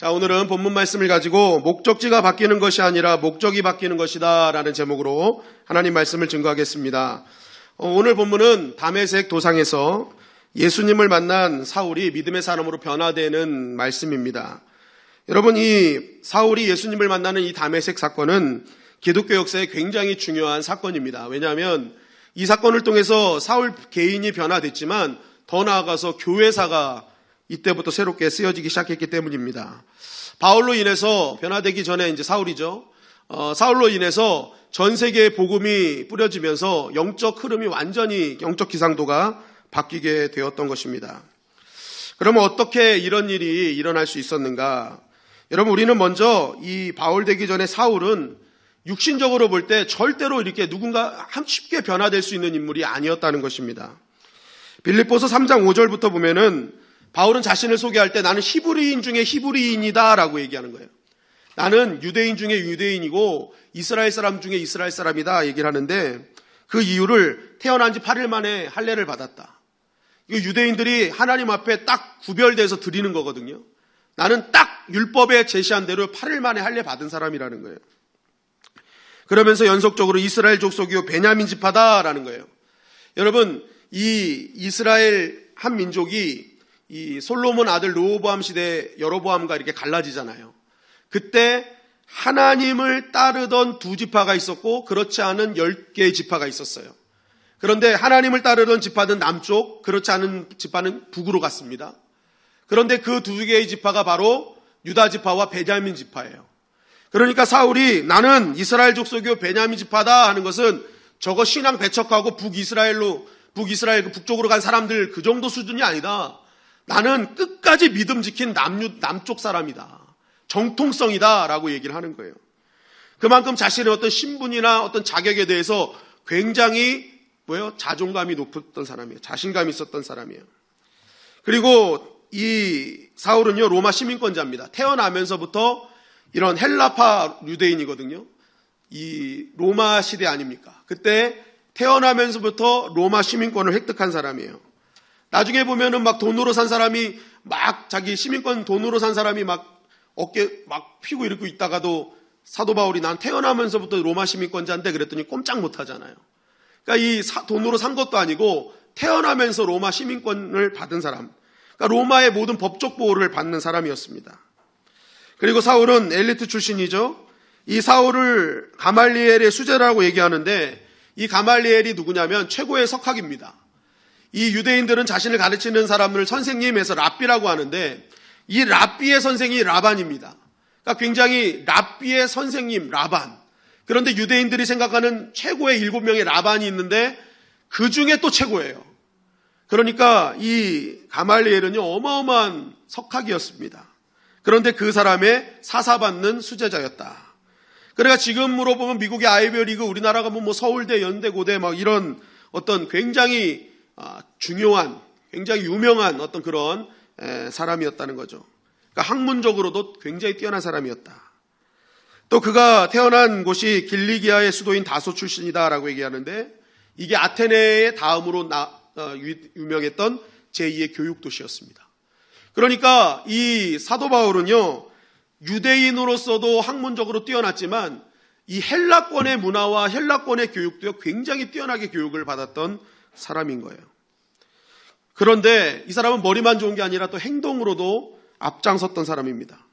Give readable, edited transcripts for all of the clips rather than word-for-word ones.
자, 오늘은 본문 말씀을 가지고 목적지가 바뀌는 것이 아니라 목적이 바뀌는 것이다 라는 제목으로 하나님 말씀을 증거하겠습니다. 오늘 본문은 다메섹 도상에서 예수님을 만난 사울이 믿음의 사람으로 변화되는 말씀입니다. 여러분, 이 사울이 예수님을 만나는 이 다메섹 사건은 기독교 역사에 굉장히 중요한 사건입니다. 왜냐하면 이 사건을 통해서 사울 개인이 변화됐지만 더 나아가서 교회사가 이때부터 새롭게 쓰여지기 시작했기 때문입니다. 바울로 인해서 변화되기 전에 이제 사울이죠. 사울로 인해서 전 세계에 복음이 뿌려지면서 영적 흐름이 완전히 영적 기상도가 바뀌게 되었던 것입니다. 그러면 어떻게 이런 일이 일어날 수 있었는가? 여러분, 우리는 먼저 이 바울 되기 전에 사울은 육신적으로 볼 때 절대로 이렇게 누군가 쉽게 변화될 수 있는 인물이 아니었다는 것입니다. 빌립보서 3장 5절부터 보면은 바울은 자신을 소개할 때 나는 히브리인 중에 히브리인이다 라고 얘기하는 거예요. 나는 유대인 중에 유대인이고 이스라엘 사람 중에 이스라엘 사람이다 얘기를 하는데 그 이유를 태어난 지 8일 만에 할례를 받았다. 이거 유대인들이 하나님 앞에 딱 구별돼서 드리는 거거든요. 나는 딱 율법에 제시한 대로 8일 만에 할례 받은 사람이라는 거예요. 그러면서 연속적으로 이스라엘 족속이요 베냐민 지파다라는 거예요. 여러분, 이 이스라엘 한 민족이 이 솔로몬 아들 르호보암 시대 여로보암과 이렇게 갈라지잖아요. 그때 하나님을 따르던 두 지파가 있었고 그렇지 않은 10개의 지파가 있었어요. 그런데 하나님을 따르던 지파는 남쪽, 그렇지 않은 지파는 북으로 갔습니다. 그런데 그 두 개의 지파가 바로 유다 지파와 베냐민 지파예요. 그러니까 사울이 나는 이스라엘 족속이요 베냐민 지파다 하는 것은 저거 신앙 배척하고 북이스라엘 북쪽으로 간 사람들 그 정도 수준이 아니다. 나는 끝까지 믿음 지킨 남쪽 사람이다. 정통성이다 라고 얘기를 하는 거예요. 그만큼 자신의 어떤 신분이나 어떤 자격에 대해서 굉장히 자존감이 높았던 사람이에요. 자신감이 있었던 사람이에요. 그리고 이 사울은요 로마 시민권자입니다. 태어나면서부터 이런 헬라파 유대인이거든요. 이 로마 시대 아닙니까? 그때 태어나면서부터 로마 시민권을 획득한 사람이에요. 나중에 보면은 막 돈으로 산 사람이 막 자기 시민권 돈으로 산 사람이 막 어깨 막 피고 이러고 있다가도 사도 바울이 난 태어나면서부터 로마 시민권자인데 그랬더니 꼼짝 못 하잖아요. 그러니까 이 돈으로 산 것도 아니고 태어나면서 로마 시민권을 받은 사람. 그러니까 로마의 모든 법적 보호를 받는 사람이었습니다. 그리고 사울은 엘리트 출신이죠. 이 사울을 가말리엘의 수제라고 얘기하는데 이 가말리엘이 누구냐면 최고의 석학입니다. 이 유대인들은 자신을 가르치는 사람을 선생님에서 랍비라고 하는데 이 랍비의 선생이 라반입니다. 그러니까 굉장히 랍비의 선생님 라반. 그런데 유대인들이 생각하는 최고의 7명의 라반이 있는데 그 중에 또 최고예요. 그러니까 이 가말리엘은요 어마어마한 석학이었습니다. 그런데 그 사람의 사사받는 수제자였다. 그러니까 지금으로 보면 미국의 아이비리그, 우리나라가 뭐 서울대, 연대고대 막 이런 어떤 굉장히 중요한, 굉장히 유명한 어떤 그런 사람이었다는 거죠. 그러니까 학문적으로도 굉장히 뛰어난 사람이었다. 또 그가 태어난 곳이 길리기아의 수도인 다소 출신이다라고 얘기하는데 이게 아테네의 다음으로 유명했던 제2의 교육도시였습니다. 그러니까 이 사도 바울은요 유대인으로서도 학문적으로 뛰어났지만 이 헬라권의 문화와 헬라권의 교육도 굉장히 뛰어나게 교육을 받았던 사람인 거예요. 그런데 이 사람은 머리만 좋은 게 아니라 또 행동으로도 앞장섰던 사람입니다.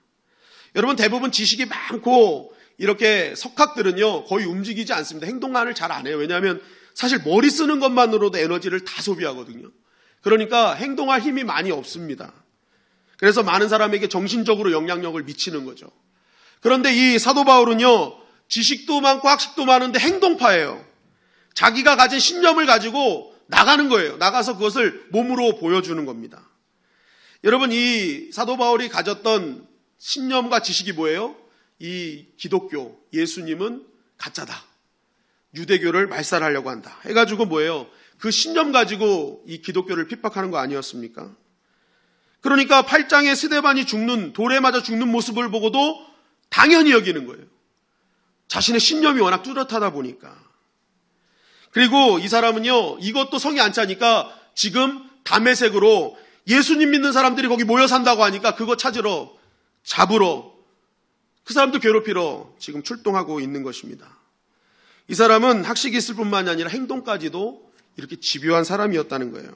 여러분, 대부분 지식이 많고 이렇게 석학들은요 거의 움직이지 않습니다. 행동을 잘 안 해요. 왜냐하면 사실 머리 쓰는 것만으로도 에너지를 다 소비하거든요. 그러니까 행동할 힘이 많이 없습니다. 그래서 많은 사람에게 정신적으로 영향력을 미치는 거죠. 그런데 이 사도 바울은요 지식도 많고 학식도 많은데 행동파예요. 자기가 가진 신념을 가지고 나가는 거예요. 나가서 그것을 몸으로 보여주는 겁니다. 여러분, 이 사도 바울이 가졌던 신념과 지식이 뭐예요? 이 기독교, 예수님은 가짜다. 유대교를 말살하려고 한다. 해가지고 뭐예요? 그 신념 가지고 이 기독교를 핍박하는 거 아니었습니까? 그러니까 8장에 스데반이 죽는, 돌에 맞아 죽는 모습을 보고도 당연히 여기는 거예요. 자신의 신념이 워낙 뚜렷하다 보니까. 그리고 이 사람은요 이것도 성이 안 차니까 지금 다메섹으로 예수님 믿는 사람들이 거기 모여 산다고 하니까 그거 찾으러 잡으러, 그 사람도 괴롭히러 지금 출동하고 있는 것입니다. 이 사람은 학식이 있을 뿐만이 아니라 행동까지도 이렇게 집요한 사람이었다는 거예요.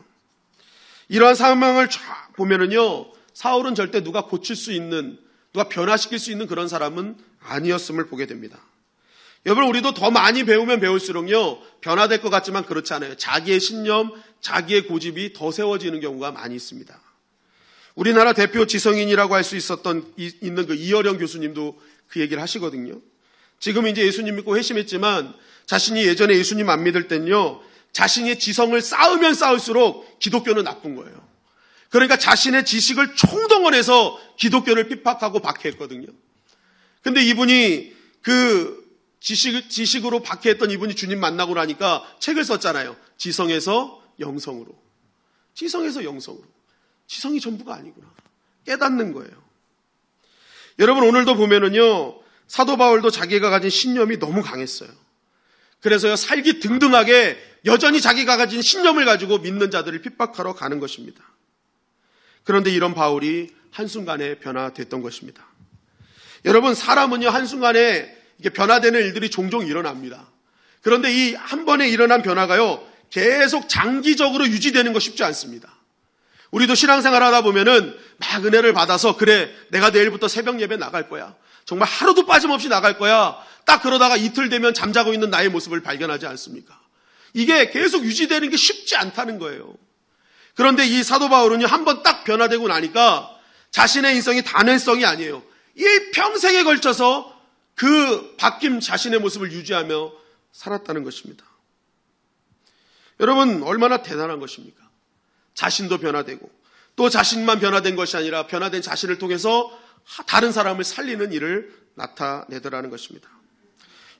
이러한 상황을 쫙 보면은요, 사울은 절대 누가 고칠 수 있는, 누가 변화시킬 수 있는 그런 사람은 아니었음을 보게 됩니다. 여러분, 우리도 더 많이 배우면 배울수록요, 변화될 것 같지만 그렇지 않아요. 자기의 신념, 자기의 고집이 더 세워지는 경우가 많이 있습니다. 우리나라 대표 지성인이라고 할 수 있는 그 이어령 교수님도 그 얘기를 하시거든요. 지금 이제 예수님 믿고 회심했지만 자신이 예전에 예수님 안 믿을 땐요, 자신의 지성을 쌓으면 쌓을수록 기독교는 나쁜 거예요. 그러니까 자신의 지식을 총동원해서 기독교를 핍박하고 박해했거든요. 근데 이분이 그 지식으로 박해했던 이분이 주님 만나고 나니까 책을 썼잖아요. 지성에서 영성으로. 지성에서 영성으로. 지성이 전부가 아니구나. 깨닫는 거예요. 여러분, 오늘도 보면은요, 사도 바울도 자기가 가진 신념이 너무 강했어요. 그래서요, 살기 등등하게 여전히 자기가 가진 신념을 가지고 믿는 자들을 핍박하러 가는 것입니다. 그런데 이런 바울이 한순간에 변화됐던 것입니다. 여러분, 사람은요, 한순간에 이게 변화되는 일들이 종종 일어납니다. 그런데 이 한 번에 일어난 변화가요, 계속 장기적으로 유지되는 거 쉽지 않습니다. 우리도 신앙생활 하다 보면은 막 은혜를 받아서, 그래, 내가 내일부터 새벽 예배 나갈 거야. 정말 하루도 빠짐없이 나갈 거야. 딱 그러다가 이틀 되면 잠자고 있는 나의 모습을 발견하지 않습니까? 이게 계속 유지되는 게 쉽지 않다는 거예요. 그런데 이 사도 바울은요, 한번 딱 변화되고 나니까 자신의 인성이 단회성이 아니에요. 일평생에 걸쳐서 그 바뀐 자신의 모습을 유지하며 살았다는 것입니다. 여러분, 얼마나 대단한 것입니까? 자신도 변화되고 또 자신만 변화된 것이 아니라 변화된 자신을 통해서 다른 사람을 살리는 일을 나타내더라는 것입니다.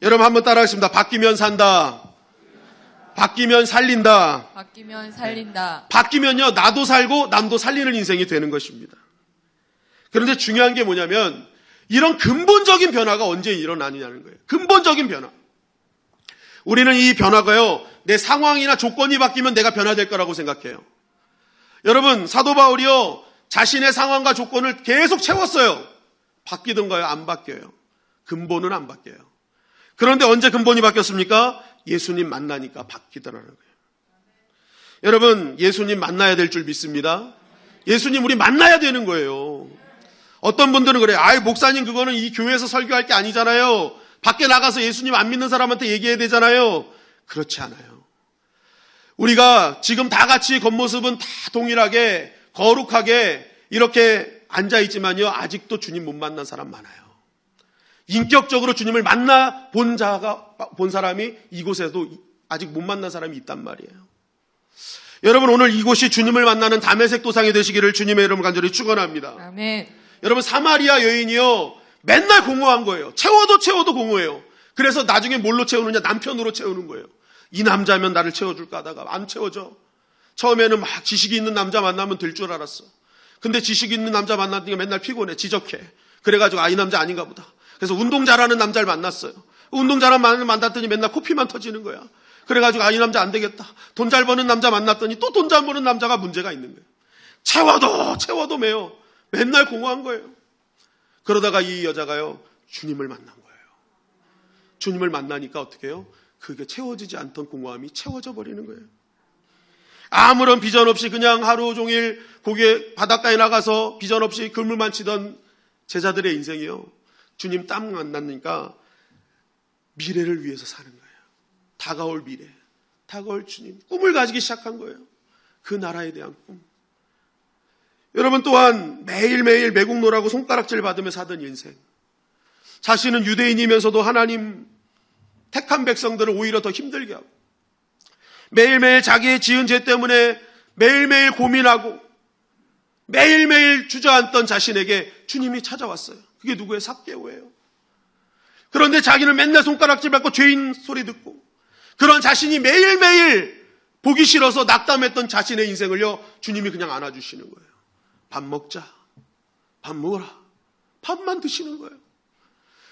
여러분, 한번 따라하겠습니다. 바뀌면 산다. 바뀌면 살린다. 바뀌면 살린다. 바뀌면요, 나도 살고 남도 살리는 인생이 되는 것입니다. 그런데 중요한 게 뭐냐면, 이런 근본적인 변화가 언제 일어나느냐는 거예요. 근본적인 변화. 우리는 이 변화가요, 내 상황이나 조건이 바뀌면 내가 변화될 거라고 생각해요. 여러분, 사도 바울이요, 자신의 상황과 조건을 계속 채웠어요. 바뀌던가요? 안 바뀌어요. 근본은 안 바뀌어요. 그런데 언제 근본이 바뀌었습니까? 예수님 만나니까 바뀌더라는 거예요. 여러분, 예수님 만나야 될 줄 믿습니다. 예수님 우리 만나야 되는 거예요. 어떤 분들은 그래요. 아이, 목사님, 그거는 이 교회에서 설교할 게 아니잖아요. 밖에 나가서 예수님 안 믿는 사람한테 얘기해야 되잖아요. 그렇지 않아요. 우리가 지금 다 같이 겉모습은 다 동일하게 거룩하게 이렇게 앉아있지만요, 아직도 주님 못 만난 사람 많아요. 인격적으로 주님을 만나 본 사람이 이곳에도 아직 못 만난 사람이 있단 말이에요. 여러분, 오늘 이곳이 주님을 만나는 다메섹 도상이 되시기를 주님의 이름을 간절히 축원합니다. 아멘. 여러분, 사마리아 여인이요, 맨날 공허한 거예요. 채워도 공허해요. 그래서 나중에 뭘로 채우느냐? 남편으로 채우는 거예요. 이 남자면 나를 채워줄까 하다가 안 채워져. 처음에는 막 지식이 있는 남자 만나면 될 줄 알았어. 근데 지식이 있는 남자 만나니까 맨날 피곤해, 지적해. 그래가지고 이 남자 아닌가 보다. 그래서 운동 잘하는 남자를 만났어요. 운동 잘하는 남자를 만났더니 맨날 코피만 터지는 거야. 그래가지고 이 남자 안 되겠다. 돈 잘 버는 남자 만났더니 또 돈 잘 버는 남자가 문제가 있는 거예요. 채워도 매요. 맨날 공허한 거예요. 그러다가 이 여자가요, 주님을 만난 거예요. 주님을 만나니까 어떻게 해요? 그게 채워지지 않던 공허함이 채워져 버리는 거예요. 아무런 비전 없이 그냥 하루 종일 고개 바닷가에 나가서 비전 없이 그물만 치던 제자들의 인생이요, 주님 딱 만나니까 미래를 위해서 사는 거예요. 다가올 미래, 다가올 주님, 꿈을 가지기 시작한 거예요. 그 나라에 대한 꿈. 여러분, 또한 매일매일 매국노라고 손가락질 받으며 사던 인생. 자신은 유대인이면서도 하나님 택한 백성들을 오히려 더 힘들게 하고, 매일매일 자기의 지은 죄 때문에 매일매일 고민하고 매일매일 주저앉던 자신에게 주님이 찾아왔어요. 그게 누구예요? 삭개오예요. 그런데 자기는 맨날 손가락질 받고 죄인 소리 듣고, 그런 자신이 매일매일 보기 싫어서 낙담했던 자신의 인생을요, 주님이 그냥 안아주시는 거예요. 밥 먹자, 밥 먹어라, 밥만 드시는 거예요.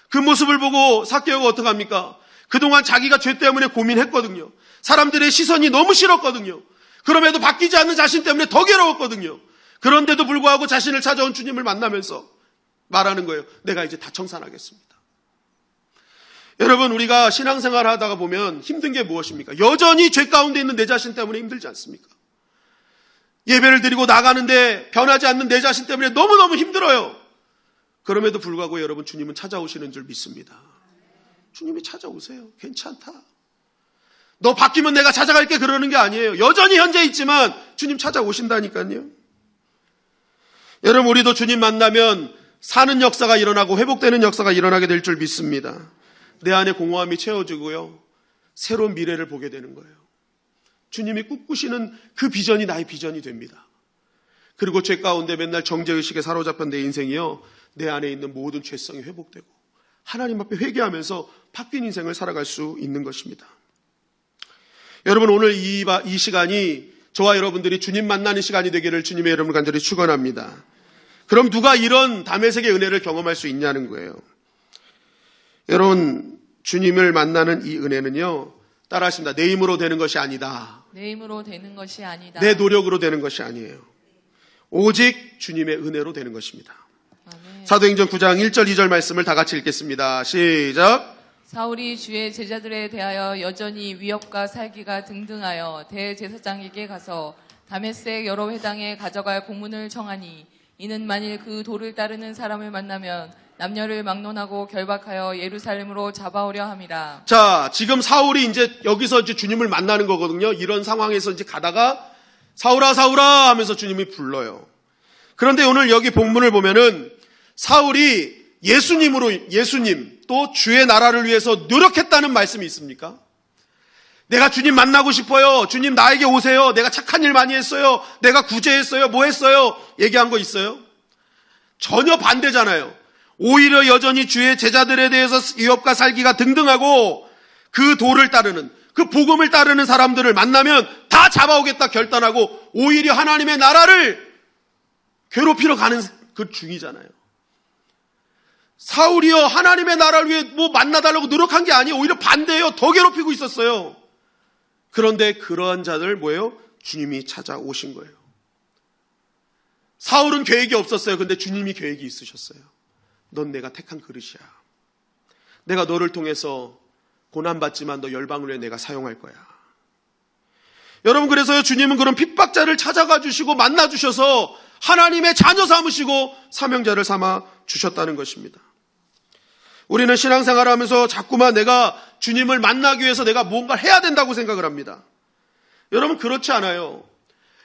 그 모습을 보고 삭개오가 어떡합니까? 그동안 자기가 죄 때문에 고민했거든요. 사람들의 시선이 너무 싫었거든요. 그럼에도 바뀌지 않는 자신 때문에 더 괴로웠거든요. 그런데도 불구하고 자신을 찾아온 주님을 만나면서 말하는 거예요. 내가 이제 다 청산하겠습니다. 여러분, 우리가 신앙생활 하다가 보면 힘든 게 무엇입니까? 여전히 죄 가운데 있는 내 자신 때문에 힘들지 않습니까? 예배를 드리고 나가는데 변하지 않는 내 자신 때문에 너무너무 힘들어요. 그럼에도 불구하고 여러분, 주님은 찾아오시는 줄 믿습니다. 주님이 찾아오세요. 괜찮다. 너 바뀌면 내가 찾아갈게 그러는 게 아니에요. 여전히 현재 있지만 주님 찾아오신다니까요. 여러분, 우리도 주님 만나면 사는 역사가 일어나고 회복되는 역사가 일어나게 될 줄 믿습니다. 내 안에 공허함이 채워지고요, 새로운 미래를 보게 되는 거예요. 주님이 꿈꾸시는 그 비전이 나의 비전이 됩니다. 그리고 죄 가운데 맨날 정죄의식에 사로잡힌 내 인생이요, 내 안에 있는 모든 죄성이 회복되고 하나님 앞에 회개하면서 바뀐 인생을 살아갈 수 있는 것입니다. 여러분, 오늘 이 시간이 저와 여러분들이 주님 만나는 시간이 되기를 주님의 이름으로 간절히 축원합니다. 그럼 누가 이런 다메섹의 은혜를 경험할 수 있냐는 거예요. 여러분, 주님을 만나는 이 은혜는요, 따라하십니다. 내 힘으로 되는 것이 아니다. 내 힘으로 되는 것이 아니다. 내 노력으로 되는 것이 아니에요. 오직 주님의 은혜로 되는 것입니다. 아멘. 사도행전 9장 1절 2절 말씀을 다 같이 읽겠습니다. 시작. 사울이 주의 제자들에 대하여 여전히 위협과 살기가 등등하여 대제사장에게 가서 다메섹 여러 회당에 가져갈 공문을 청하니, 이는 만일 그 도를 따르는 사람을 만나면 남녀를 막론하고 결박하여 예루살렘으로 잡아오려 함이라. 자, 지금 사울이 이제 여기서 이제 주님을 만나는 거거든요. 이런 상황에서 이제 가다가 사울아 사울아 하면서 주님이 불러요. 그런데 오늘 여기 본문을 보면은 사울이 예수님 또 주의 나라를 위해서 노력했다는 말씀이 있습니까? 내가 주님 만나고 싶어요. 주님 나에게 오세요. 내가 착한 일 많이 했어요. 내가 구제했어요. 뭐 했어요? 얘기한 거 있어요? 전혀 반대잖아요. 오히려 여전히 주의 제자들에 대해서 위협과 살기가 등등하고 그 도를 따르는, 그 복음을 따르는 사람들을 만나면 다 잡아오겠다 결단하고 오히려 하나님의 나라를 괴롭히러 가는 그 중이잖아요. 사울이요, 하나님의 나라를 위해 뭐 만나달라고 노력한 게 아니에요. 오히려 반대예요. 더 괴롭히고 있었어요. 그런데 그러한 자들 뭐예요? 주님이 찾아오신 거예요. 사울은 계획이 없었어요. 근데 주님이 계획이 있으셨어요. 넌 내가 택한 그릇이야. 내가 너를 통해서 고난받지만 너 열방을 위해 내가 사용할 거야. 여러분, 그래서요, 주님은 그런 핍박자를 찾아가 주시고 만나 주셔서 하나님의 자녀 삼으시고 사명자를 삼아 주셨다는 것입니다. 우리는 신앙생활을 하면서 자꾸만 내가 주님을 만나기 위해서 내가 뭔가를 해야 된다고 생각을 합니다. 여러분, 그렇지 않아요.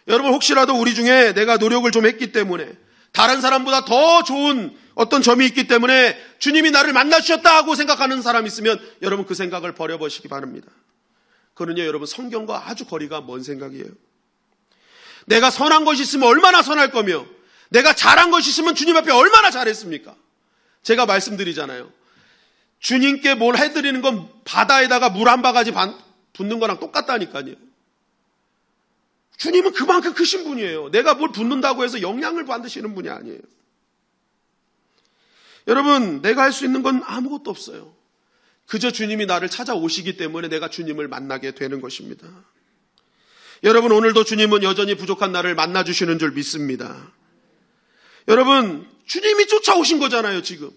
여러분, 혹시라도 우리 중에 내가 노력을 좀 했기 때문에 다른 사람보다 더 좋은 어떤 점이 있기 때문에 주님이 나를 만나주셨다 하고 생각하는 사람이 있으면 여러분, 그 생각을 버려보시기 바랍니다. 그거는요, 여러분, 성경과 아주 거리가 먼 생각이에요. 내가 선한 것이 있으면 얼마나 선할 거며 내가 잘한 것이 있으면 주님 앞에 얼마나 잘했습니까? 제가 말씀드리잖아요. 주님께 뭘 해드리는 건 바다에다가 물 한 바가지 붓는 거랑 똑같다니까요. 주님은 그만큼 크신 분이에요. 내가 뭘 붓는다고 해서 영향을 받으시는 분이 아니에요. 여러분, 내가 할 수 있는 건 아무것도 없어요. 그저 주님이 나를 찾아오시기 때문에 내가 주님을 만나게 되는 것입니다. 여러분, 오늘도 주님은 여전히 부족한 나를 만나주시는 줄 믿습니다. 여러분, 주님이 쫓아오신 거잖아요. 지금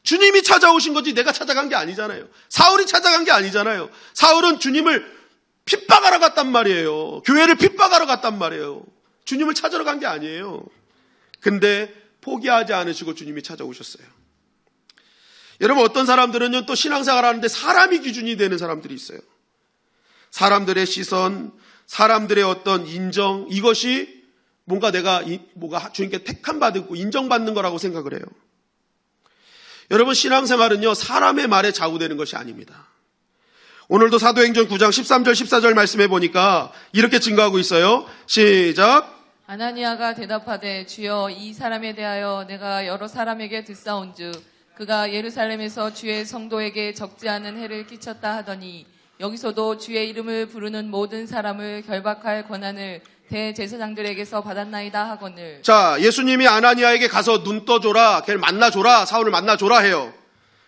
주님이 찾아오신 거지 내가 찾아간 게 아니잖아요. 사울이 찾아간 게 아니잖아요. 사울은 주님을 핍박하러 갔단 말이에요. 교회를 핍박하러 갔단 말이에요. 주님을 찾으러 간 게 아니에요. 근데 포기하지 않으시고 주님이 찾아오셨어요. 여러분, 어떤 사람들은요, 또 신앙생활 하는데 사람이 기준이 되는 사람들이 있어요. 사람들의 시선, 사람들의 어떤 인정, 이것이 뭔가 내가 주님께 택함받고 인정받는 거라고 생각을 해요. 여러분, 신앙생활은요, 사람의 말에 좌우되는 것이 아닙니다. 오늘도 사도행전 9장 13절 14절 말씀해 보니까 이렇게 증거하고 있어요. 시작. 아나니아가 대답하되, 주여, 이 사람에 대하여 내가 여러 사람에게 듣사온즉 그가 예루살렘에서 주의 성도에게 적지 않은 해를 끼쳤다 하더니 여기서도 주의 이름을 부르는 모든 사람을 결박할 권한을 대제사장들에게서 받았나이다 하거늘. 자, 예수님이 아나니아에게 가서 눈 떠줘라, 걔를 만나줘라, 사울을 만나줘라 해요.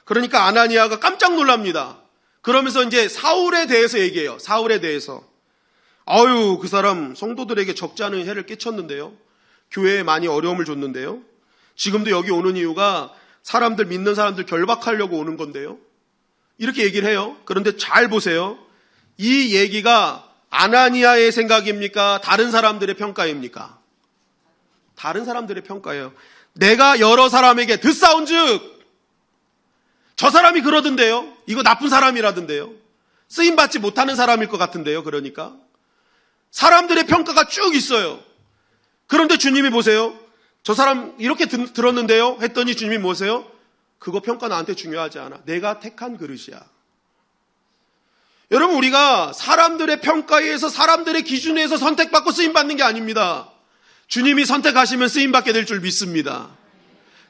그러니까 아나니아가 깜짝 놀랍니다. 그러면서 이제 사울에 대해서 얘기해요. 사울에 대해서. 아유, 그 사람 성도들에게 적지 않은 해를 끼쳤는데요. 교회에 많이 어려움을 줬는데요. 지금도 여기 오는 이유가 사람들, 믿는 사람들 결박하려고 오는 건데요. 이렇게 얘기를 해요. 그런데 잘 보세요. 이 얘기가 아나니아의 생각입니까? 다른 사람들의 평가입니까? 다른 사람들의 평가예요. 내가 여러 사람에게 듣사온즉 저 사람이 그러던데요. 이거 나쁜 사람이라던데요. 쓰임받지 못하는 사람일 것 같은데요. 그러니까 사람들의 평가가 쭉 있어요. 그런데 주님이 보세요. 저 사람 이렇게 들었는데요. 했더니 주님이 뭐세요? 그거 평가 나한테 중요하지 않아. 내가 택한 그릇이야. 여러분, 우리가 사람들의 평가에 의해서 사람들의 기준에 의해서 선택받고 쓰임받는 게 아닙니다. 주님이 선택하시면 쓰임받게 될 줄 믿습니다.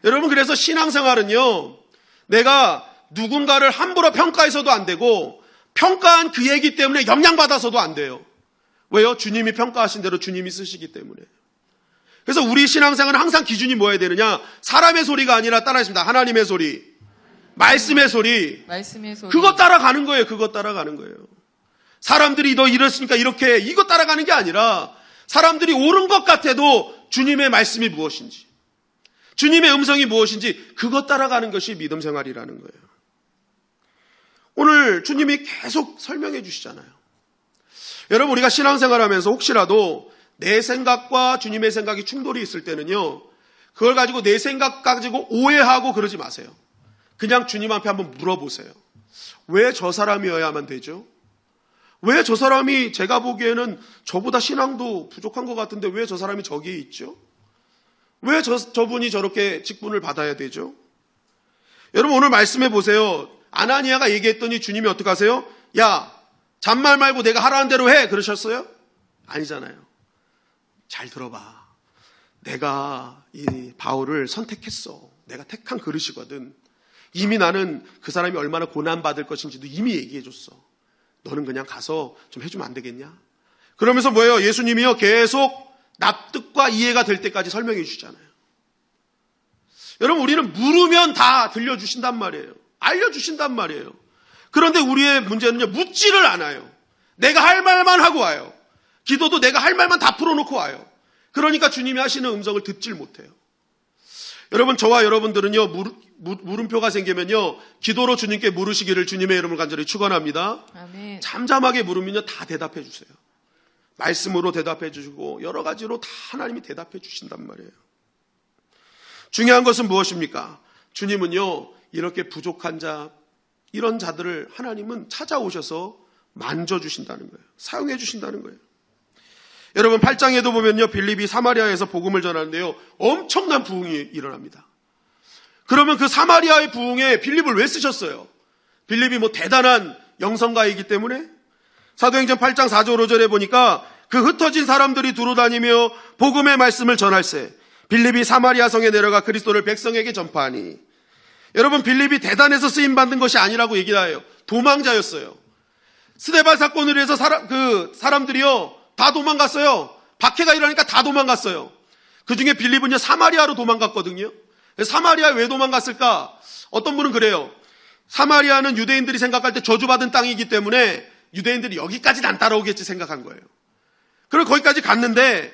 여러분, 그래서 신앙생활은요, 내가 누군가를 함부로 평가해서도 안 되고 평가한 그 얘기 때문에 영향받아서도 안 돼요. 왜요? 주님이 평가하신 대로 주님이 쓰시기 때문에. 그래서 우리 신앙생활은 항상 기준이 뭐여야 되느냐? 사람의 소리가 아니라 따라하십니다. 하나님의 소리, 말씀의 소리. 말씀의 소리. 그거 따라가는 거예요. 그거 따라가는 거예요. 사람들이 너 이랬으니까 이렇게 이거 따라가는 게 아니라 사람들이 옳은 것 같아도 주님의 말씀이 무엇인지, 주님의 음성이 무엇인지 그거 따라가는 것이 믿음 생활이라는 거예요. 오늘 주님이 계속 설명해 주시잖아요. 여러분, 우리가 신앙생활하면서 혹시라도 내 생각과 주님의 생각이 충돌이 있을 때는요, 그걸 가지고 내 생각 가지고 오해하고 그러지 마세요. 그냥 주님 앞에 한번 물어보세요. 왜 저 사람이어야만 되죠? 왜 저 사람이 제가 보기에는 저보다 신앙도 부족한 것 같은데 왜 저 사람이 저기에 있죠? 왜 저분이 저렇게 직분을 받아야 되죠? 여러분, 오늘 말씀해 보세요. 아나니아가 얘기했더니 주님이 어떻게 하세요? 야, 잔말 말고 내가 하라는 대로 해. 그러셨어요? 아니잖아요. 잘 들어봐. 내가 이 바울을 선택했어. 내가 택한 그릇이거든. 이미 나는 그 사람이 얼마나 고난받을 것인지도 이미 얘기해 줬어. 너는 그냥 가서 좀 해주면 안 되겠냐? 그러면서 뭐예요? 예수님이요, 계속 납득과 이해가 될 때까지 설명해 주시잖아요. 여러분, 우리는 물으면 다 들려주신단 말이에요. 알려주신단 말이에요. 그런데 우리의 문제는요, 묻지를 않아요. 내가 할 말만 하고 와요. 기도도 내가 할 말만 다 풀어놓고 와요. 그러니까 주님이 하시는 음성을 듣질 못해요. 여러분, 저와 여러분들은요, 물음표가 생기면요, 기도로 주님께 물으시기를 주님의 이름을 간절히 축원합니다. 아멘. 잠잠하게 물으면요, 다 대답해 주세요. 말씀으로 대답해 주시고 여러 가지로 다 하나님이 대답해 주신단 말이에요. 중요한 것은 무엇입니까? 주님은요, 이렇게 부족한 자, 이런 자들을 하나님은 찾아오셔서 만져주신다는 거예요. 사용해 주신다는 거예요. 여러분, 8장에도 보면요, 빌립이 사마리아에서 복음을 전하는데요, 엄청난 부흥이 일어납니다. 그러면 그 사마리아의 부흥에 빌립을 왜 쓰셨어요? 빌립이 뭐 대단한 영성가이기 때문에? 사도행전 8장 4절 5절에 보니까 그 흩어진 사람들이 두루다니며 복음의 말씀을 전할세 빌립이 사마리아 성에 내려가 그리스도를 백성에게 전파하니. 여러분, 빌립이 대단해서 쓰임받는 것이 아니라고 얘기해요. 도망자였어요. 스데반 사건을 위해서 사람들이요, 다 도망갔어요. 박해가 일어나니까 다 도망갔어요. 그 중에 빌립은요, 사마리아로 도망갔거든요. 사마리아에 왜 도망갔을까? 어떤 분은 그래요. 사마리아는 유대인들이 생각할 때 저주받은 땅이기 때문에 유대인들이 여기까지는 안 따라오겠지 생각한 거예요. 그리고 거기까지 갔는데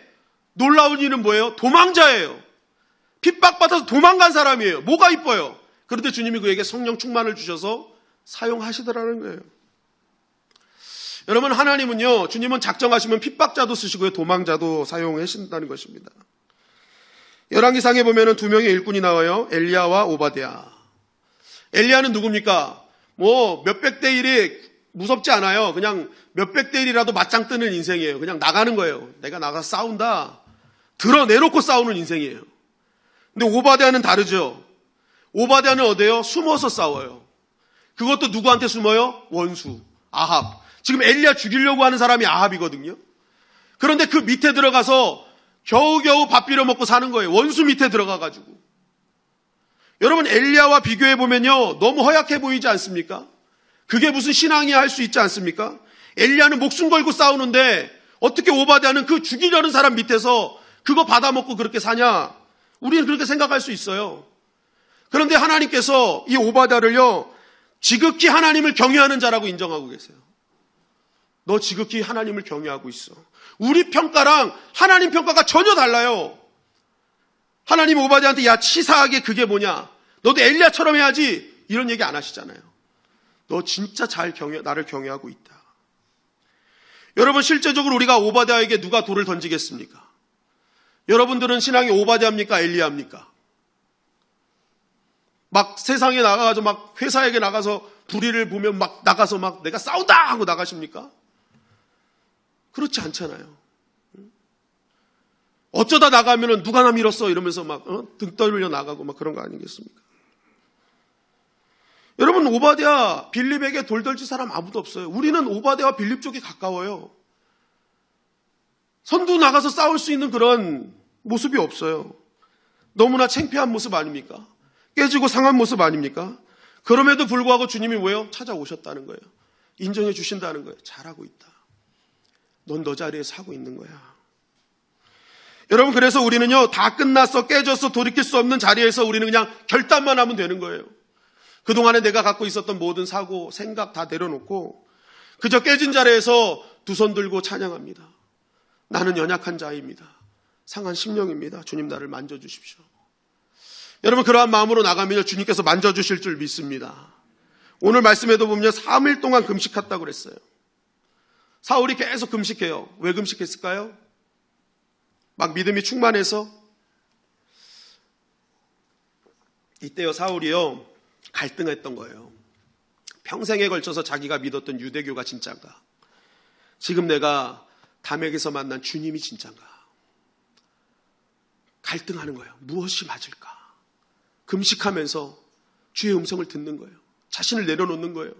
놀라운 일은 뭐예요? 도망자예요. 핍박받아서 도망간 사람이에요. 뭐가 이뻐요? 그런데 주님이 그에게 성령 충만을 주셔서 사용하시더라는 거예요. 여러분, 하나님은요, 주님은 작정하시면 핍박자도 쓰시고요, 도망자도 사용하신다는 것입니다. 열왕기상에 보면은 두 명의 일꾼이 나와요. 엘리야와 오바댜. 엘리야는 누굽니까? 뭐 몇백 대 1이 무섭지 않아요. 그냥 몇백 대 1이라도 맞짱 뜨는 인생이에요. 그냥 나가는 거예요. 내가 나가서 싸운다. 드러내놓고 싸우는 인생이에요. 근데 오바댜는 다르죠. 오바댜는 어때요? 숨어서 싸워요. 그것도 누구한테 숨어요? 원수, 아합. 지금 엘리야 죽이려고 하는 사람이 아합이거든요. 그런데 그 밑에 들어가서 겨우겨우 밥 비려 먹고 사는 거예요. 원수 밑에 들어가가지고. 여러분, 엘리야와 비교해 보면요, 너무 허약해 보이지 않습니까? 그게 무슨 신앙이야 할 수 있지 않습니까? 엘리야는 목숨 걸고 싸우는데 어떻게 오바댜는 그 죽이려는 사람 밑에서 그거 받아먹고 그렇게 사냐? 우리는 그렇게 생각할 수 있어요. 그런데 하나님께서 이 오바댜를요, 지극히 하나님을 경외하는 자라고 인정하고 계세요. 너 지극히 하나님을 경외하고 있어. 우리 평가랑 하나님 평가가 전혀 달라요. 하나님 오바댜한테 야, 치사하게 그게 뭐냐? 너도 엘리야처럼 해야지. 이런 얘기 안 하시잖아요. 너 진짜 나를 경외하고 있다. 여러분, 실제적으로 우리가 오바댜에게 누가 돌을 던지겠습니까? 여러분들은 신앙이 오바댜입니까? 엘리야입니까? 막 세상에 나가가지고 막 회사에게 나가서 불의를 보면 막 나가서 막 내가 싸우다 하고 나가십니까? 그렇지 않잖아요. 어쩌다 나가면은 누가 나 밀었어 이러면서 막 등 떨려 나가고 막 그런 거 아니겠습니까? 여러분, 오바댜 빌립에게 돌 던질 사람 아무도 없어요. 우리는 오바댜와 빌립 쪽이 가까워요. 선두 나가서 싸울 수 있는 그런 모습이 없어요. 너무나 창피한 모습 아닙니까? 깨지고 상한 모습 아닙니까? 그럼에도 불구하고 주님이 왜요? 찾아오셨다는 거예요. 인정해 주신다는 거예요. 잘하고 있다. 넌 너 자리에서 하고 있는 거야. 여러분, 그래서 우리는요, 다 끝났어, 깨졌어, 돌이킬 수 없는 자리에서 우리는 그냥 결단만 하면 되는 거예요. 그동안에 내가 갖고 있었던 모든 사고, 생각 다 내려놓고 그저 깨진 자리에서 두 손 들고 찬양합니다. 나는 연약한 자입니다. 상한 심령입니다. 주님, 나를 만져주십시오. 여러분, 그러한 마음으로 나가면 주님께서 만져주실 줄 믿습니다. 오늘 말씀에도 보면 3일 동안 금식했다고 그랬어요. 사울이 계속 금식해요. 왜 금식했을까요? 막 믿음이 충만해서? 이때요, 사울이요, 갈등했던 거예요. 평생에 걸쳐서 자기가 믿었던 유대교가 진짜인가? 지금 내가 담에게서 만난 주님이 진짜인가? 갈등하는 거예요. 무엇이 맞을까? 금식하면서 주의 음성을 듣는 거예요. 자신을 내려놓는 거예요.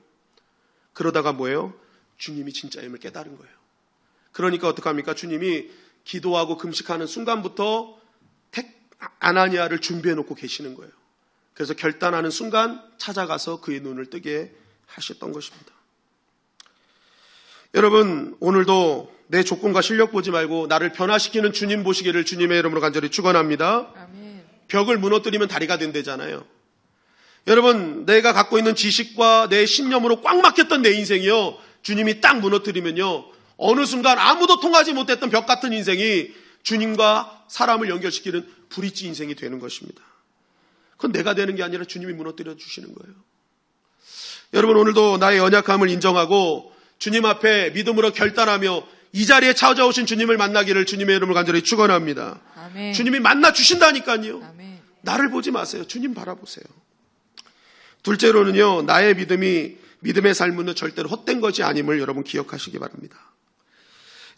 그러다가 뭐예요? 주님이 진짜임을 깨달은 거예요. 그러니까 어떡합니까? 주님이 기도하고 금식하는 순간부터 아나니아를 준비해 놓고 계시는 거예요. 그래서 결단하는 순간 찾아가서 그의 눈을 뜨게 하셨던 것입니다. 여러분, 오늘도 내 조건과 실력 보지 말고 나를 변화시키는 주님 보시기를 주님의 이름으로 간절히 축원합니다. 아멘. 벽을 무너뜨리면 다리가 된대잖아요. 여러분, 내가 갖고 있는 지식과 내 신념으로 꽉 막혔던 내 인생이요, 주님이 딱 무너뜨리면요, 어느 순간 아무도 통하지 못했던 벽 같은 인생이 주님과 사람을 연결시키는 브릿지 인생이 되는 것입니다. 그건 내가 되는 게 아니라 주님이 무너뜨려 주시는 거예요. 여러분, 오늘도 나의 연약함을 인정하고 주님 앞에 믿음으로 결단하며 이 자리에 찾아오신 주님을 만나기를 주님의 이름으로 간절히 축원합니다. 아멘. 주님이 만나 주신다니까요. 아멘. 나를 보지 마세요. 주님 바라보세요. 둘째로는요, 나의 믿음의 삶은 절대로 헛된 것이 아님을 여러분 기억하시기 바랍니다.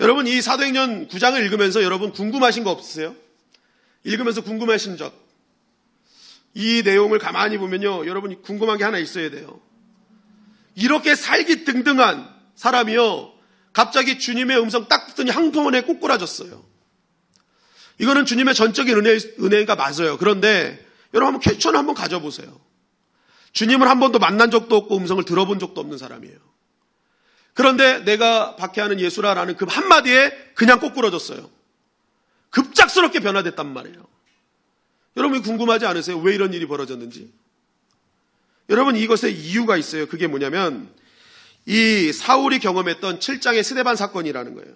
여러분, 이 사도행전 9장을 읽으면서 여러분 궁금하신 거 없으세요? 읽으면서 궁금하신 적. 이 내용을 가만히 보면요, 여러분이 궁금한 게 하나 있어야 돼요. 이렇게 살기등등한 사람이요, 갑자기 주님의 음성 딱 듣더니 한꺼번에 꼬꾸라졌어요. 이거는 주님의 전적인 은혜가 맞아요. 그런데 여러분 한번 퀘스천 한번 가져보세요. 주님을 한 번도 만난 적도 없고 음성을 들어본 적도 없는 사람이에요. 그런데 내가 박해하는 예수라라는 그 한마디에 그냥 꼬꾸라졌어요. 급작스럽게 변화됐단 말이에요. 여러분이 궁금하지 않으세요? 왜 이런 일이 벌어졌는지? 여러분, 이것에 이유가 있어요. 그게 뭐냐면 이 사울이 경험했던 7장의 스데반 사건이라는 거예요.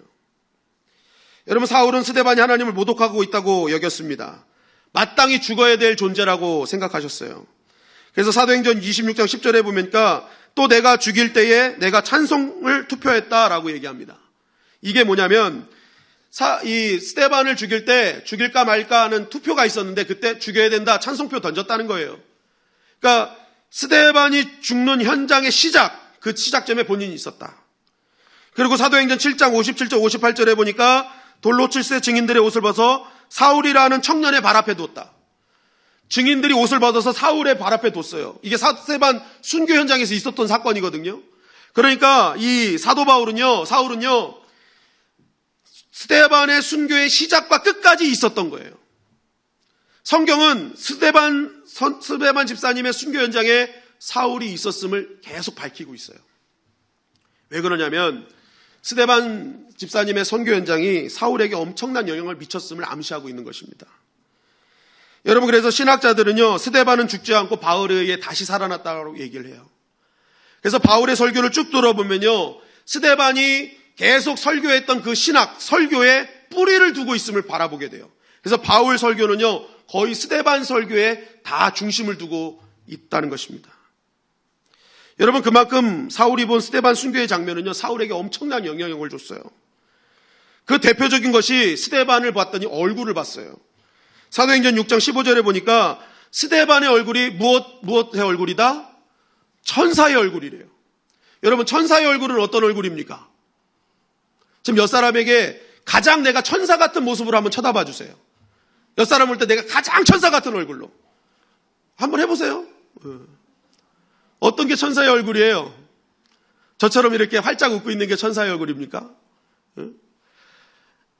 여러분, 사울은 스데반이 하나님을 모독하고 있다고 여겼습니다. 마땅히 죽어야 될 존재라고 생각하셨어요. 그래서 사도행전 26장 10절에 보니까 또 내가 죽일 때에 내가 찬송을 투표했다라고 얘기합니다. 이게 뭐냐면 이 스데반을 죽일 때 죽일까 말까 하는 투표가 있었는데 그때 죽여야 된다 찬송표 던졌다는 거예요. 그러니까 스데반이 죽는 현장의 시작, 그 시작점에 본인이 있었다. 그리고 사도행전 7장 57절 58절에 보니까 돌로 칠세 증인들의 옷을 벗어 사울이라는 청년의 발 앞에 뒀다. 증인들이 옷을 벗어서 사울의 발 앞에 뒀어요. 이게 스데반 순교 현장에서 있었던 사건이거든요. 그러니까 이 사도 사울은요 스데반의 순교의 시작과 끝까지 있었던 거예요. 성경은 스데반 집사님의 순교 현장에 사울이 있었음을 계속 밝히고 있어요. 왜 그러냐면 스데반 집사님의 선교 현장이 사울에게 엄청난 영향을 미쳤음을 암시하고 있는 것입니다. 여러분, 그래서 신학자들은요, 스데반은 죽지 않고 바울에 의해 다시 살아났다고 얘기를 해요. 그래서 바울의 설교를 쭉 들어보면요, 스데반이 계속 설교했던 그 신학, 설교에 뿌리를 두고 있음을 바라보게 돼요. 그래서 바울 설교는요, 거의 스데반 설교에 다 중심을 두고 있다는 것입니다. 여러분, 그만큼 사울이 본 스데반 순교의 장면은요, 사울에게 엄청난 영향력을 줬어요. 그 대표적인 것이 스데반을 봤더니 얼굴을 봤어요. 사도행전 6장 15절에 보니까 스데반의 얼굴이 무엇의 얼굴이다? 천사의 얼굴이래요. 여러분, 천사의 얼굴은 어떤 얼굴입니까? 지금 옆 사람에게 가장 내가 천사 같은 모습으로 한번 쳐다봐 주세요. 옆 사람 볼 때 내가 가장 천사 같은 얼굴로 한번 해보세요. 어떤 게 천사의 얼굴이에요? 저처럼 이렇게 활짝 웃고 있는 게 천사의 얼굴입니까?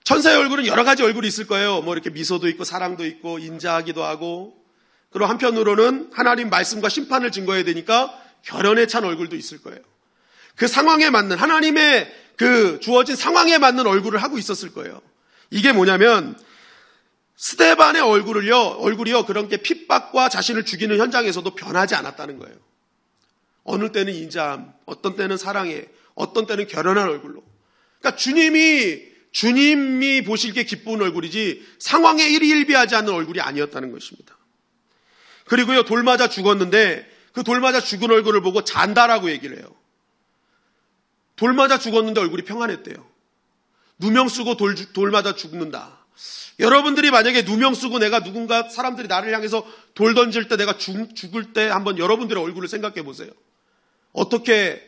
천사의 얼굴은 여러 가지 얼굴이 있을 거예요. 뭐 이렇게 미소도 있고 사랑도 있고 인자하기도 하고, 그리고 한편으로는 하나님 말씀과 심판을 증거해야 되니까 결연에 찬 얼굴도 있을 거예요. 그 상황에 맞는, 하나님의 그 주어진 상황에 맞는 얼굴을 하고 있었을 거예요. 이게 뭐냐면 스데반의 얼굴이요 그런 게 핍박과 자신을 죽이는 현장에서도 변하지 않았다는 거예요. 어느 때는 인자함, 어떤 때는 사랑해, 어떤 때는 결연한 얼굴로. 그러니까 주님이 보시기에 기쁜 얼굴이지 상황에 일희일비하지 않는 얼굴이 아니었다는 것입니다. 그리고요, 돌 맞아 죽었는데 그 돌 맞아 죽은 얼굴을 보고 잔다라고 얘기를 해요. 돌 맞아 죽었는데 얼굴이 평안했대요. 누명 쓰고 돌 맞아 죽는다. 여러분들이 만약에 누명 쓰고 내가 누군가 사람들이 나를 향해서 돌 던질 때 내가 죽을 때 한번 여러분들의 얼굴을 생각해 보세요. 어떻게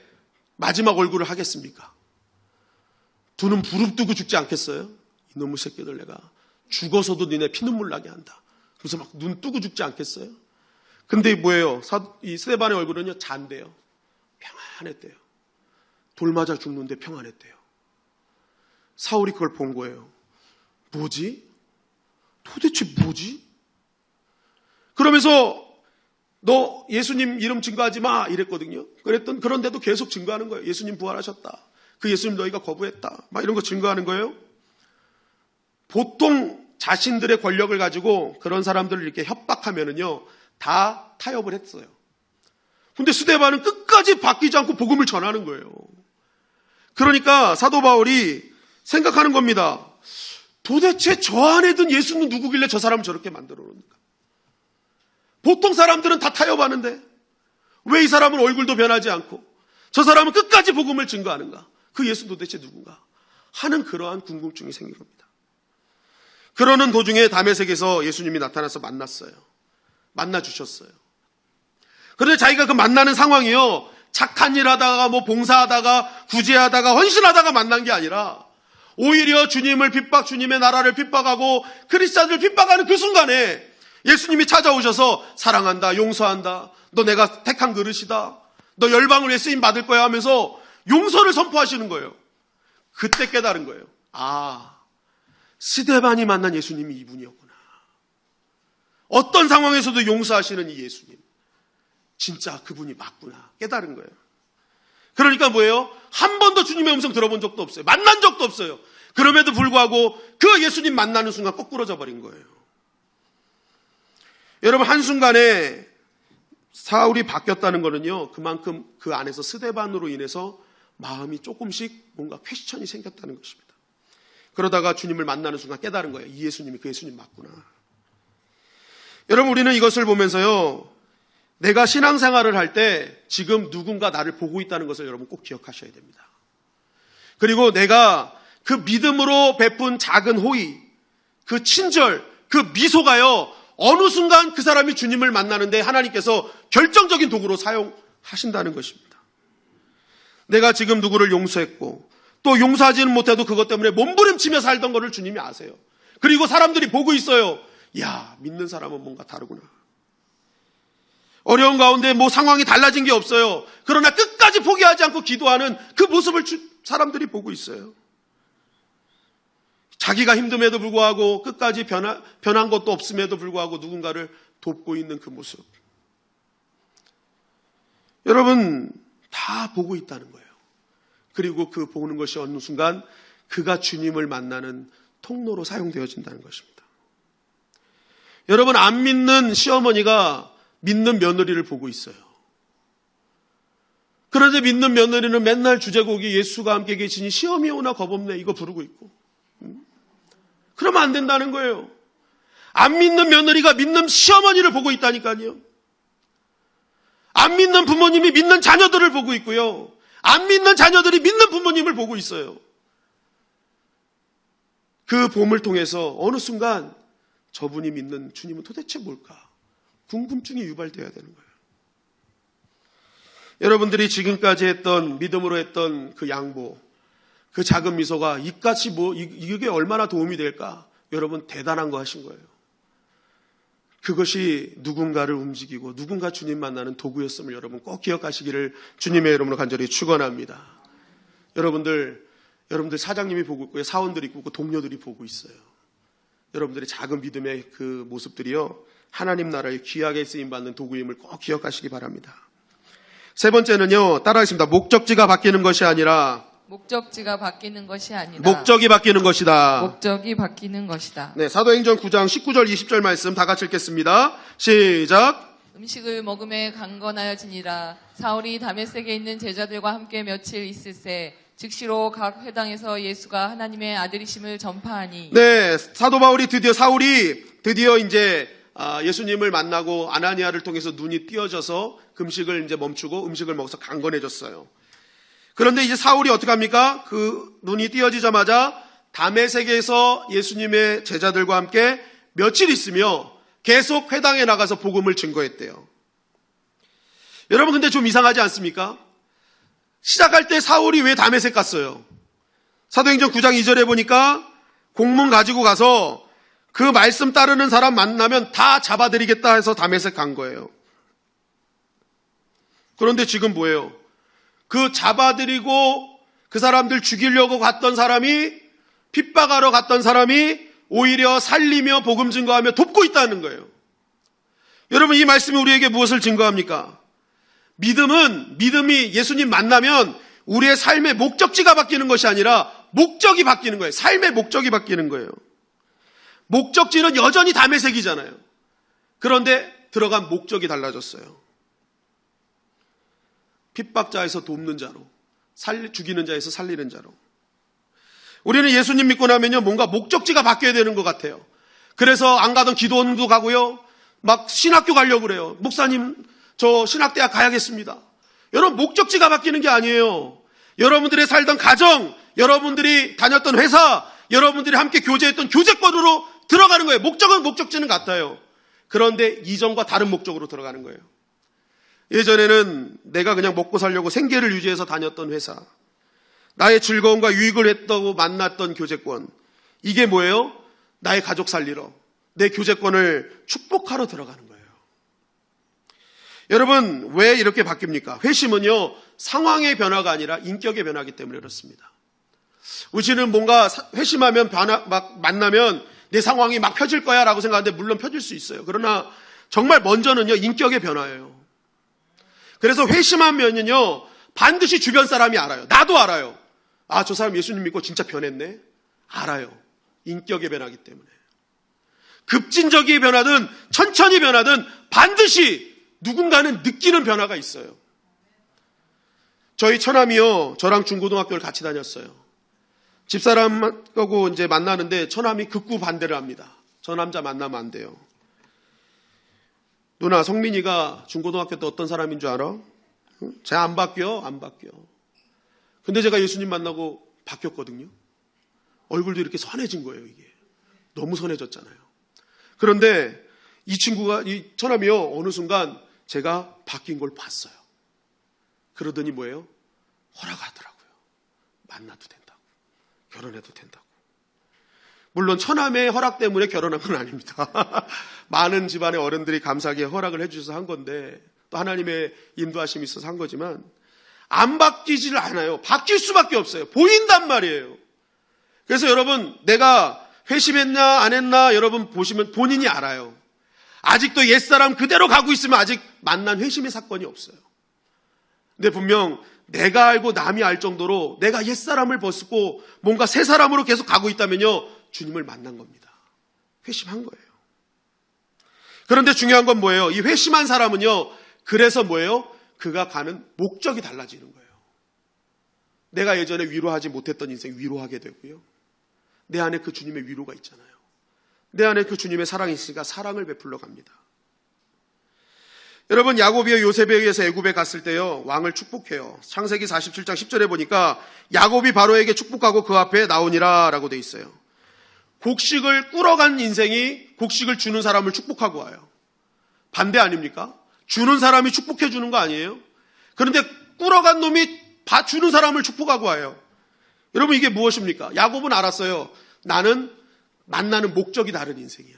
마지막 얼굴을 하겠습니까? 두 눈 부릅뜨고 죽지 않겠어요? 이놈의 새끼들 내가 죽어서도 니네 피눈물 나게 한다. 그래서 막 눈 뜨고 죽지 않겠어요? 근데 뭐예요? 이 스데반의 얼굴은요, 잔대요. 평안했대요. 돌 맞아 죽는데 평안했대요. 사울이 그걸 본 거예요. 뭐지? 도대체 뭐지? 그러면서 너 예수님 이름 증거하지 마 이랬거든요. 그런데도 계속 증거하는 거예요. 예수님 부활하셨다. 그 예수님 너희가 거부했다. 막 이런 거 증거하는 거예요. 보통 자신들의 권력을 가지고 그런 사람들을 이렇게 협박하면은요, 다 타협을 했어요. 근데 스데반은 끝까지 바뀌지 않고 복음을 전하는 거예요. 그러니까 사도 바울이 생각하는 겁니다. 도대체 저 안에 든 예수는 누구길래 저 사람을 저렇게 만들어 놓는가? 보통 사람들은 다 타협하는데 왜 이 사람은 얼굴도 변하지 않고 저 사람은 끝까지 복음을 증거하는가? 그 예수 도대체 누군가? 하는 그러한 궁금증이 생긴 겁니다. 그러는 도중에 다메섹에서 예수님이 나타나서 만나 주셨어요. 그런데 자기가 그 만나는 상황이요, 착한 일 하다가 뭐 봉사하다가 구제하다가 헌신하다가 만난 게 아니라 오히려 주님을 주님의 나라를 핍박하고 크리스찬들을 핍박하는 그 순간에 예수님이 찾아오셔서 사랑한다, 용서한다, 너 내가 택한 그릇이다, 너 열방을 위해 쓰임 받을 거야 하면서 용서를 선포하시는 거예요. 그때 깨달은 거예요. 아, 스데반이 만난 예수님이 이분이었구나. 어떤 상황에서도 용서하시는 이 예수님, 진짜 그분이 맞구나 깨달은 거예요. 그러니까 뭐예요? 한 번도 주님의 음성 들어본 적도 없어요. 만난 적도 없어요. 그럼에도 불구하고 그 예수님 만나는 순간 거꾸러져 버린 거예요. 여러분, 한순간에 사울이 바뀌었다는 거는요, 그만큼 그 안에서 스데반으로 인해서 마음이 조금씩 뭔가 퀘스천이 생겼다는 것입니다. 그러다가 주님을 만나는 순간 깨달은 거예요. 이 예수님이 그 예수님 맞구나. 여러분, 우리는 이것을 보면서요, 내가 신앙생활을 할 때 지금 누군가 나를 보고 있다는 것을 여러분 꼭 기억하셔야 됩니다. 그리고 내가 그 믿음으로 베푼 작은 호의, 그 친절, 그 미소가요, 어느 순간 그 사람이 주님을 만나는데 하나님께서 결정적인 도구로 사용하신다는 것입니다. 내가 지금 누구를 용서했고 또 용서하지는 못해도 그것 때문에 몸부림치며 살던 것을 주님이 아세요. 그리고 사람들이 보고 있어요. 야, 믿는 사람은 뭔가 다르구나. 어려운 가운데 뭐 상황이 달라진 게 없어요. 그러나 끝까지 포기하지 않고 기도하는 그 모습을 사람들이 보고 있어요. 자기가 힘듦에도 불구하고 끝까지 변한 것도 없음에도 불구하고 누군가를 돕고 있는 그 모습. 여러분, 다 보고 있다는 거예요. 그리고 그 보는 것이 어느 순간 그가 주님을 만나는 통로로 사용되어진다는 것입니다. 여러분, 안 믿는 시어머니가 믿는 며느리를 보고 있어요. 그런데 믿는 며느리는 맨날 주제곡이 예수가 함께 계시니 시험이 오나 겁없네 이거 부르고 있고. 그러면 안 된다는 거예요. 안 믿는 며느리가 믿는 시어머니를 보고 있다니까요. 안 믿는 부모님이 믿는 자녀들을 보고 있고요. 안 믿는 자녀들이 믿는 부모님을 보고 있어요. 그 봄을 통해서 어느 순간 저분이 믿는 주님은 도대체 뭘까? 궁금증이 유발되어야 되는 거예요. 여러분들이 지금까지 했던 믿음으로 했던 그 양보, 그 작은 미소가 이같이 이게 얼마나 도움이 될까? 여러분 대단한 거 하신 거예요. 그것이 누군가를 움직이고 누군가 주님 만나는 도구였음을 여러분 꼭 기억하시기를 주님의 이름으로 간절히 축원합니다. 여러분들 사장님이 보고 있고요. 사원들이 있고 동료들이 보고 있어요. 여러분들의 작은 믿음의 그 모습들이요. 하나님 나라의 귀하게 쓰임받는 도구임을 꼭 기억하시기 바랍니다. 세 번째는요. 따라하겠습니다. 목적지가 바뀌는 것이 아니라 목적지가 바뀌는 것이 아니다. 목적이 바뀌는 것이다. 목적이 바뀌는 것이다. 네, 사도행전 9장 19절 20절 말씀 다 같이 읽겠습니다. 시작. 음식을 먹음에 강건하여지니라. 사울이 다메섹에 있는 제자들과 함께 며칠 있을새 즉시로 각 회당에서 예수가 하나님의 아들이심을 전파하니. 네, 사도 바울이 사울이 드디어 이제 예수님을 만나고 아나니아를 통해서 눈이 띄어져서 금식을 이제 멈추고 음식을 먹어서 강건해졌어요. 그런데 이제 사울이 어떻게 합니까? 그 눈이 띄어지자마자 다메섹에서 예수님의 제자들과 함께 며칠 있으며 계속 회당에 나가서 복음을 증거했대요. 여러분 근데 좀 이상하지 않습니까? 시작할 때 사울이 왜 다메섹 갔어요? 사도행전 9장 2절에 보니까 공문 가지고 가서 그 말씀 따르는 사람 만나면 다 잡아드리겠다 해서 다메섹 간 거예요. 그런데 지금 뭐예요? 그 잡아들이고 그 사람들 죽이려고 갔던 사람이 핍박하러 갔던 사람이 오히려 살리며 복음 증거하며 돕고 있다는 거예요. 여러분 이 말씀이 우리에게 무엇을 증거합니까? 믿음이 예수님 만나면 우리의 삶의 목적지가 바뀌는 것이 아니라 목적이 바뀌는 거예요. 삶의 목적이 바뀌는 거예요. 목적지는 여전히 다메섹이잖아요. 그런데 들어간 목적이 달라졌어요. 핍박자에서 돕는 자로, 죽이는 자에서 살리는 자로. 우리는 예수님 믿고 나면요, 뭔가 목적지가 바뀌어야 되는 것 같아요. 그래서 안 가던 기도원도 가고요, 막 신학교 가려고 그래요. 목사님, 저 신학대학 가야겠습니다. 여러분, 목적지가 바뀌는 게 아니에요. 여러분들이 살던 가정, 여러분들이 다녔던 회사, 여러분들이 함께 교제했던 교제권으로 들어가는 거예요. 목적지는 같아요. 그런데 이전과 다른 목적으로 들어가는 거예요. 예전에는 내가 그냥 먹고 살려고 생계를 유지해서 다녔던 회사, 나의 즐거움과 유익을 했다고 만났던 교제권, 이게 뭐예요? 나의 가족 살리러, 내 교제권을 축복하러 들어가는 거예요. 여러분 왜 이렇게 바뀝니까? 회심은요, 상황의 변화가 아니라 인격의 변화이기 때문에 그렇습니다. 우리는 뭔가 회심하면 막 만나면 내 상황이 막 펴질 거야 라고 생각하는데 물론 펴질 수 있어요. 그러나 정말 먼저는요, 인격의 변화예요. 그래서 회심하면요, 반드시 주변 사람이 알아요. 나도 알아요. 아, 저 사람 예수님 믿고 진짜 변했네. 알아요. 인격의 변화이기 때문에. 급진적인 변화든 천천히 변화든 반드시 누군가는 느끼는 변화가 있어요. 저희 처남이요, 저랑 중고등학교를 같이 다녔어요. 집사람하고 이제 만나는데 처남이 극구 반대를 합니다. 저 남자 만나면 안 돼요. 누나, 성민이가 중고등학교 때 어떤 사람인 줄 알아? 쟤 안 바뀌어? 안 바뀌어. 근데 제가 예수님 만나고 바뀌었거든요. 얼굴도 이렇게 선해진 거예요, 이게. 너무 선해졌잖아요. 그런데 이 처남이요, 어느 순간 제가 바뀐 걸 봤어요. 그러더니 뭐예요? 허락하더라고요. 만나도 된다고. 결혼해도 된다고. 물론 처남의 허락 때문에 결혼한 건 아닙니다. 많은 집안의 어른들이 감사하게 허락을 해주셔서 한 건데, 또 하나님의 인도하심이 있어서 한 거지만 안 바뀌질 않아요. 바뀔 수밖에 없어요. 보인단 말이에요. 그래서 여러분, 내가 회심했나 안 했나 여러분 보시면 본인이 알아요. 아직도 옛사람 그대로 가고 있으면 아직 만난 회심의 사건이 없어요. 근데 분명 내가 알고 남이 알 정도로 내가 옛사람을 벗고 뭔가 새 사람으로 계속 가고 있다면요, 주님을 만난 겁니다. 회심한 거예요. 그런데 중요한 건 뭐예요? 이 회심한 사람은요, 그래서 뭐예요? 그가 가는 목적이 달라지는 거예요. 내가 예전에 위로하지 못했던 인생 위로하게 되고요. 내 안에 그 주님의 위로가 있잖아요. 내 안에 그 주님의 사랑이 있으니까 사랑을 베풀러 갑니다. 여러분, 야곱이요 요셉에 의해서 애굽에 갔을 때요 왕을 축복해요. 창세기 47장 10절에 보니까 야곱이 바로에게 축복하고 그 앞에 나오니라 라고 돼 있어요. 곡식을 꿀어간 인생이 곡식을 주는 사람을 축복하고 와요. 반대 아닙니까? 주는 사람이 축복해 주는 거 아니에요? 그런데 꿀어간 놈이 주는 사람을 축복하고 와요. 여러분, 이게 무엇입니까? 야곱은 알았어요. 나는 만나는 목적이 다른 인생이야.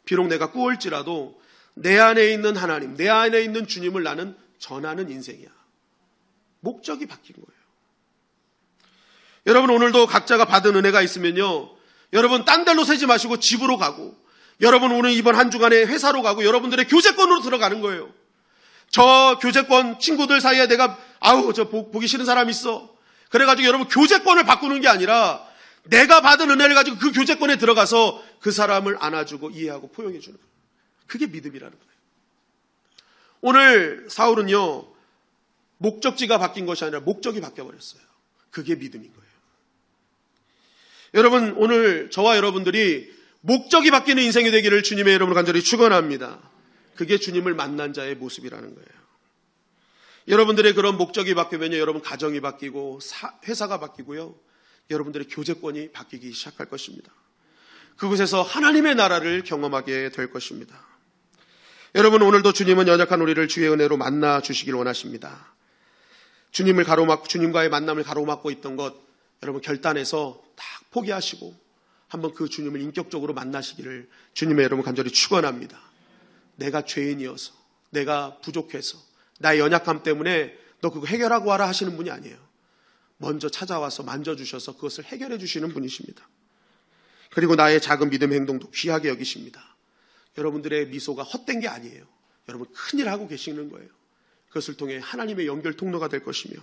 비록 내가 꾸올지라도 내 안에 있는 하나님, 내 안에 있는 주님을 나는 전하는 인생이야. 목적이 바뀐 거예요. 여러분, 오늘도 각자가 받은 은혜가 있으면요, 여러분 딴 데로 새지 마시고 집으로 가고, 여러분 오늘 이번 한 주간에 회사로 가고 여러분들의 교제권으로 들어가는 거예요. 저 교제권 친구들 사이에 내가 저 보기 싫은 사람 있어. 그래가지고 여러분 교제권을 바꾸는 게 아니라 내가 받은 은혜를 가지고 그 교제권에 들어가서 그 사람을 안아주고 이해하고 포용해 주는 거예요. 그게 믿음이라는 거예요. 오늘 사울은요, 목적지가 바뀐 것이 아니라 목적이 바뀌어버렸어요. 그게 믿음인 거예요. 여러분, 오늘 저와 여러분들이 목적이 바뀌는 인생이 되기를 주님의 이름으로 간절히 축원합니다. 그게 주님을 만난 자의 모습이라는 거예요. 여러분들의 그런 목적이 바뀌면요, 여러분 가정이 바뀌고 회사가 바뀌고요, 여러분들의 교제권이 바뀌기 시작할 것입니다. 그곳에서 하나님의 나라를 경험하게 될 것입니다. 여러분, 오늘도 주님은 연약한 우리를 주의 은혜로 만나 주시길 원하십니다. 주님과의 만남을 가로막고 있던 것, 여러분 결단해서 다 포기하시고 한번 그 주님을 인격적으로 만나시기를 주님의 이름으로 간절히 축원합니다. 내가 죄인이어서, 내가 부족해서, 나의 연약함 때문에 너 그거 해결하고 와라 하시는 분이 아니에요. 먼저 찾아와서 만져주셔서 그것을 해결해 주시는 분이십니다. 그리고 나의 작은 믿음 행동도 귀하게 여기십니다. 여러분들의 미소가 헛된 게 아니에요. 여러분 큰일 하고 계시는 거예요. 그것을 통해 하나님의 연결 통로가 될 것이며,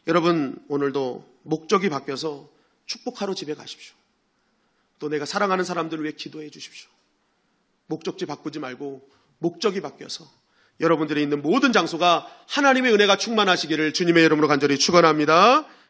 여러분 오늘도 목적이 바뀌어서 축복하러 집에 가십시오. 또 내가 사랑하는 사람들을 위해 기도해 주십시오. 목적지 바꾸지 말고 목적이 바뀌어서 여러분들이 있는 모든 장소가 하나님의 은혜가 충만하시기를 주님의 이름으로 간절히 축원합니다.